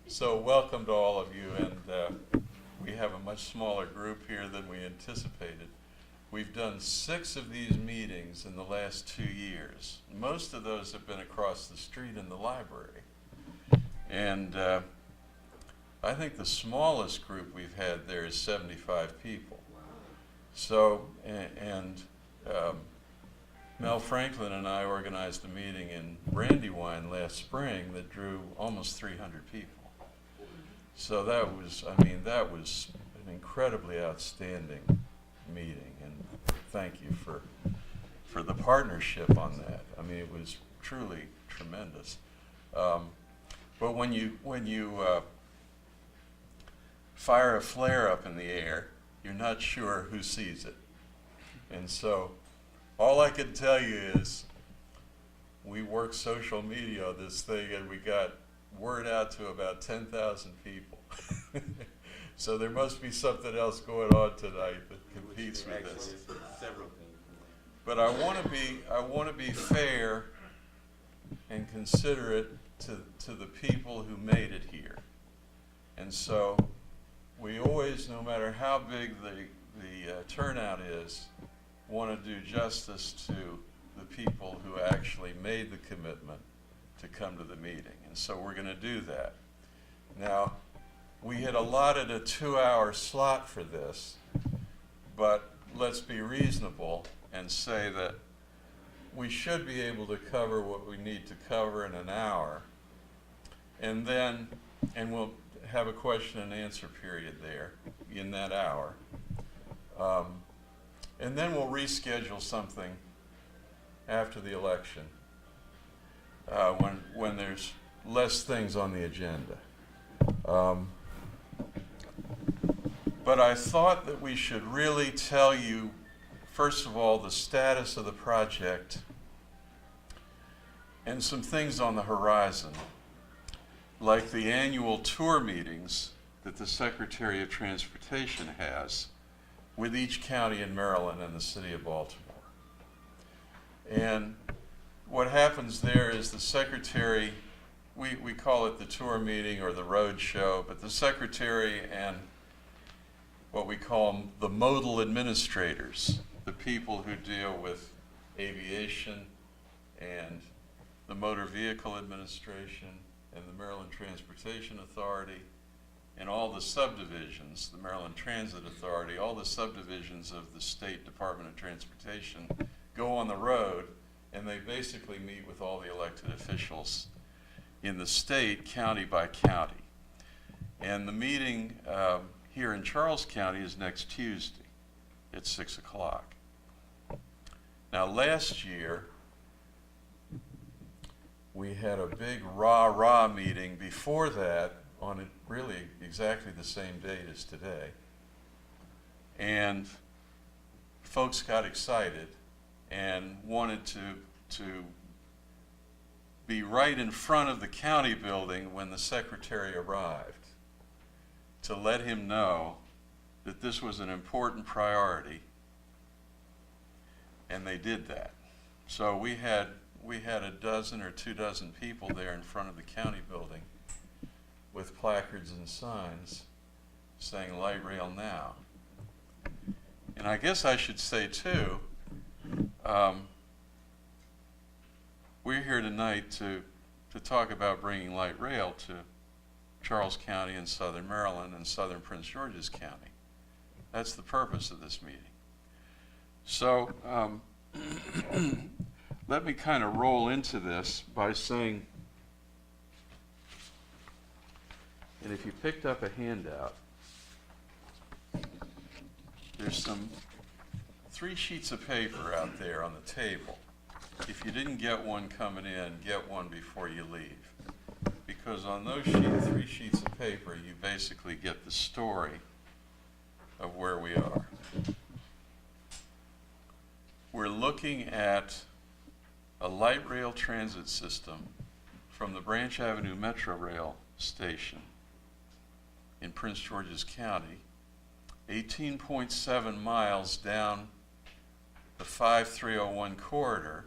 So welcome to all of you, and we have a much smaller group here than we anticipated. We've done 6 of these meetings in the last 2 years. Most of those have been across the street in the library. And I think the smallest group we've had there is 75 people. So, Mel Franklin and I organized a meeting in Brandywine last spring that drew almost 300 people. So that was an incredibly outstanding meeting, and thank you for the partnership on that. I mean, it was truly tremendous. But when you fire a flare up in the air, you're not sure who sees it. And so all I can tell you is we worked social media on this thing, and we got word out to about 10,000 people. So there must be something else going on tonight that competes with this. But I want to be fair and considerate to the people who made it here. And so we always, no matter how big the turnout is, want to do justice to the people who actually made the commitment to come to the meeting. And so we're going to do that. Now, we had allotted a 2-hour slot for this, but let's be reasonable and say that we should be able to cover what we need to cover in an hour, and we'll have a question and answer period there in that hour. And then we'll reschedule something after the election when there's less things on the agenda. But I thought that we should really tell you, first of all, the status of the project and some things on the horizon, like the annual tour meetings that the Secretary of Transportation has with each county in Maryland and the city of Baltimore. And what happens there is the Secretary, we call it the tour meeting or the road show, but the Secretary and what we call the modal administrators, the people who deal with aviation and the Motor Vehicle Administration and the Maryland Transportation Authority and all the subdivisions, the Maryland Transit Authority, all the subdivisions of the State Department of Transportation go on the road, and they basically meet with all the elected officials in the state, county by county. And the meeting here in Charles County is next Tuesday at 6 o'clock. Now, last year, we had a big rah-rah meeting before that on really exactly the same date as today. And folks got excited and wanted to be right in front of the county building when the secretary arrived to let him know that this was an important priority, and they did that. So we had a dozen or 2 dozen people there in front of the county building with placards and signs saying light rail now. And I guess I should say too, we're here tonight to talk about bringing light rail to Charles County and Southern Maryland and Southern Prince George's County. That's the purpose of this meeting. So let me kind of roll into this by saying, and if you picked up a handout, there's 3 sheets of paper out there on the table. If you didn't get one coming in, get one before you leave. Because on those 3 sheets of paper, you basically get the story of where we are. We're looking at a light rail transit system from the Branch Avenue Metro Rail station in Prince George's County, 18.7 miles down the 5301 corridor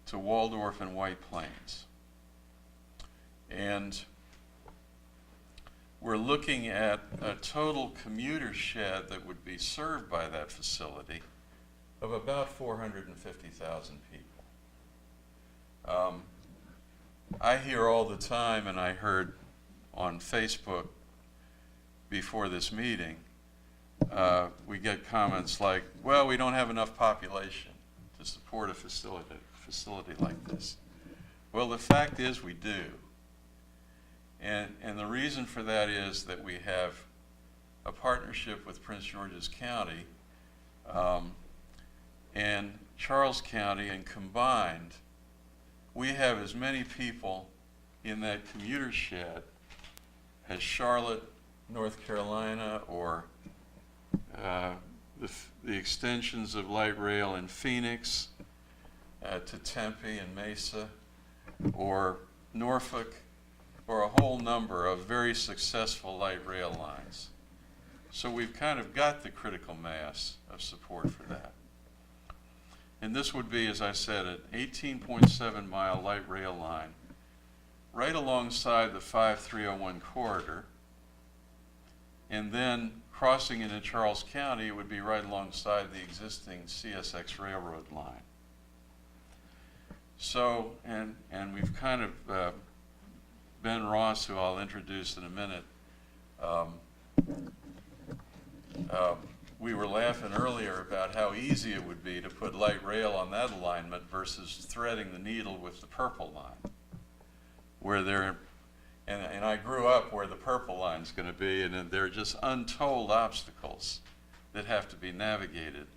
to Waldorf and White Plains. And we're looking at a total commuter shed that would be served by that facility of about 450,000 people. I hear all the time, and I heard on Facebook before this meeting, we get comments like, well, we don't have enough population to support a facility like this. Well, the fact is we do. And the reason for that is that we have a partnership with Prince George's County and Charles County, and combined, we have as many people in that commuter shed as Charlotte, North Carolina, or the extensions of light rail in Phoenix to Tempe and Mesa, or Norfolk, or a whole number of very successful light rail lines. So we've kind of got the critical mass of support for that. And this would be, as I said, an 18.7 mile light rail line right alongside the 5301 corridor, and then crossing into Charles County would be right alongside the existing CSX railroad line. So, and we've kind of, Ben Ross, who I'll introduce in a minute, we were laughing earlier about how easy it would be to put light rail on that alignment versus threading the needle with the purple line, where and I grew up where the purple line's going to be, and there are just untold obstacles that have to be navigated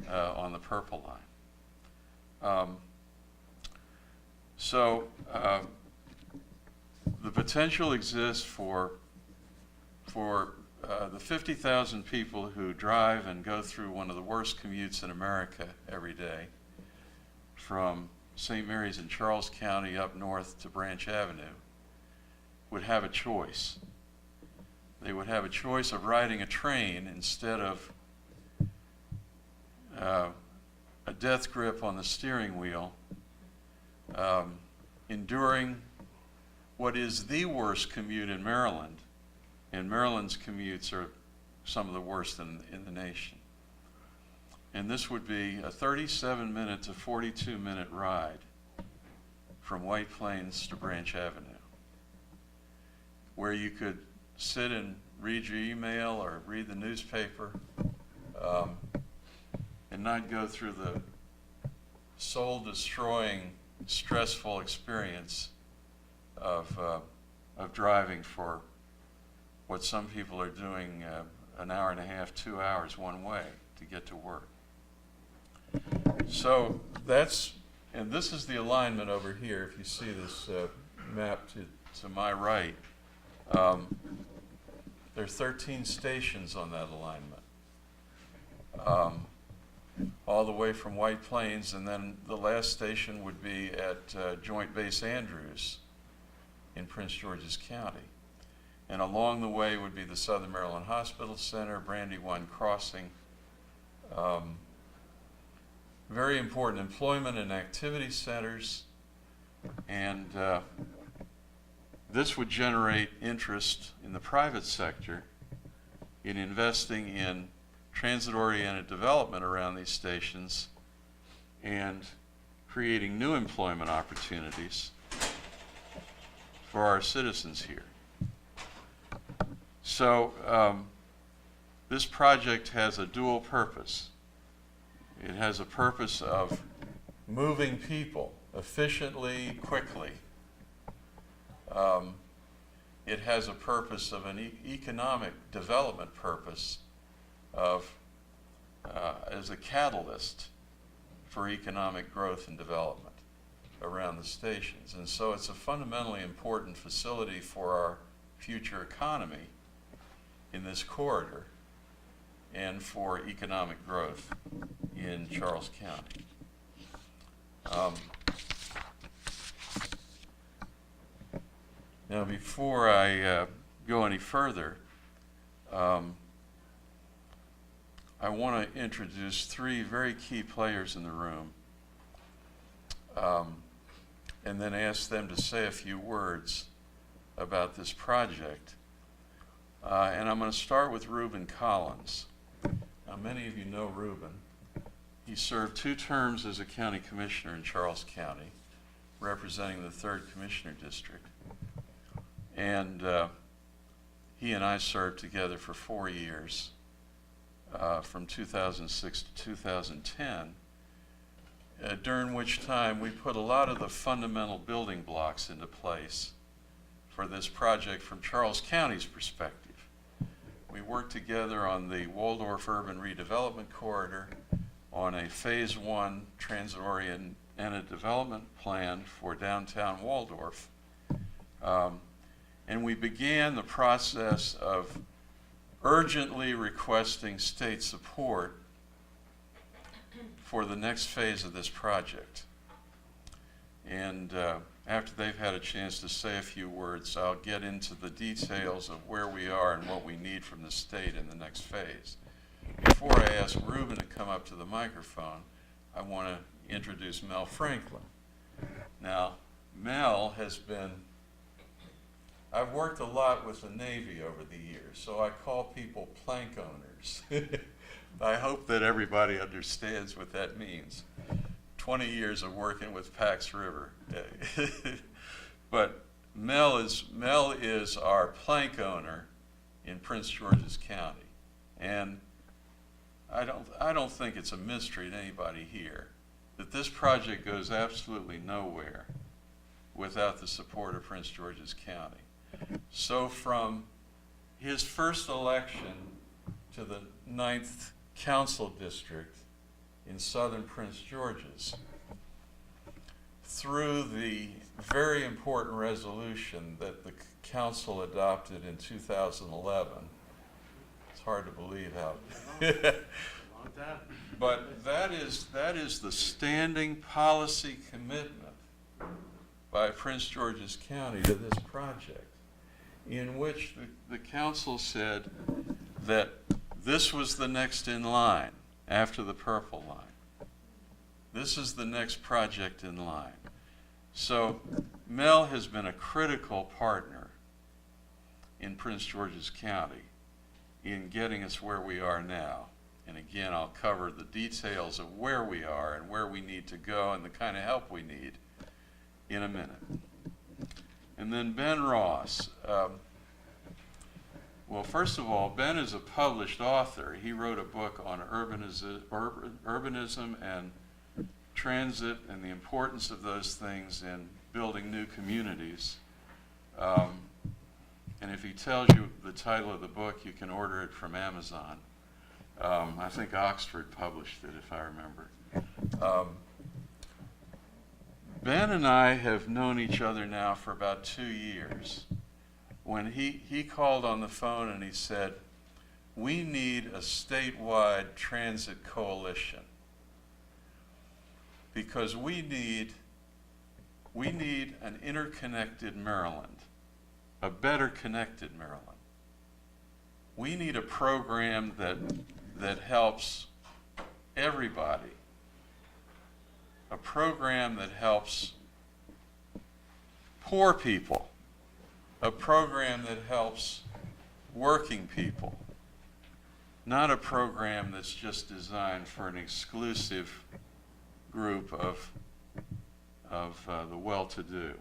on the purple line. So the potential exists for the 50,000 people who drive and go through one of the worst commutes in America every day, from St. Mary's in Charles County up north to Branch Avenue, would have a choice. They would have a choice of riding a train instead of a death grip on the steering wheel, enduring what is the worst commute in Maryland. And Maryland's commutes are some of the worst in the nation. And this would be a 37-minute to 42-minute ride from White Plains to Branch Avenue, where you could sit and read your email or read the newspaper and not go through the soul-destroying, stressful experience of driving for what some people are doing an hour and a half, 2 hours one way to get to work. So and this is the alignment over here. If you see this map to my right, there are 13 stations on that alignment, all the way from White Plains, and then the last station would be at Joint Base Andrews in Prince George's County. And along the way would be the Southern Maryland Hospital Center, Brandywine Crossing, very important employment and activity centers, and this would generate interest in the private sector in investing in transit-oriented development around these stations and creating new employment opportunities for our citizens here. So this project has a dual purpose. It has a purpose of moving people efficiently, quickly. It has a purpose of an economic development purpose of as a catalyst for economic growth and development around the stations. And so it's a fundamentally important facility for our future economy in this corridor and for economic growth in Charles County. Now, before I go any further, I want to introduce three very key players in the room, and then ask them to say a few words about this project And I'm going to start with Reuben Collins. Now, many of you know Reuben. He served 2 terms as a county commissioner in Charles County, representing the 3rd Commissioner District. And he and I served together for 4 years, from 2006 to 2010, during which time we put a lot of the fundamental building blocks into place for this project from Charles County's perspective. We worked together on the Waldorf Urban Redevelopment Corridor, on a Phase 1 transit-oriented development plan for downtown Waldorf. And we began the process of urgently requesting state support for the next phase of this project. And after they've had a chance to say a few words, I'll get into the details of where we are and what we need from the state in the next phase. Before I ask Reuben to come up to the microphone, I want to introduce Mel Franklin. Now, Mel has been, I've worked a lot with the Navy over the years, so I call people plank owners. I hope that everybody understands what that means. 20 years of working with Pax River. But Mel is our plank owner in Prince George's County. And I don't think it's a mystery to anybody here that this project goes absolutely nowhere without the support of Prince George's County. So from his first election to the 9th Council District in southern Prince George's, through the very important resolution that the council adopted in 2011, it's hard to believe how. But that is the standing policy commitment by Prince George's County to this project, in which the council said that this was the next in line after the purple line. This is the next project in line. So Mel has been a critical partner in Prince George's County in getting us where we are now. And again, I'll cover the details of where we are and where we need to go and the kind of help we need in a minute. And then Ben Ross. Well, first of all, Ben is a published author. He wrote a book on urbanism and transit and the importance of those things in building new communities. And if he tells you the title of the book, you can order it from Amazon. I think Oxford published it, if I remember. Ben and I have known each other now for about 2 years. When he called on the phone and he said, we need a statewide transit coalition because we need an interconnected Maryland, a better connected Maryland. We need a program that helps everybody, a program that helps poor people, a program that helps working people, not a program that's just designed for an exclusive group of the well-to-do.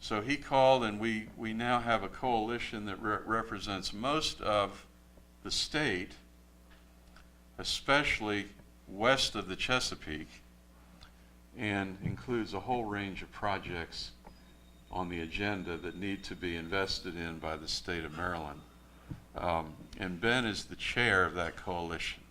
So he called, and we now have a coalition that represents most of the state, especially west of the Chesapeake, and includes a whole range of projects on the agenda that need to be invested in by the state of Maryland. And Ben is the chair of that coalition.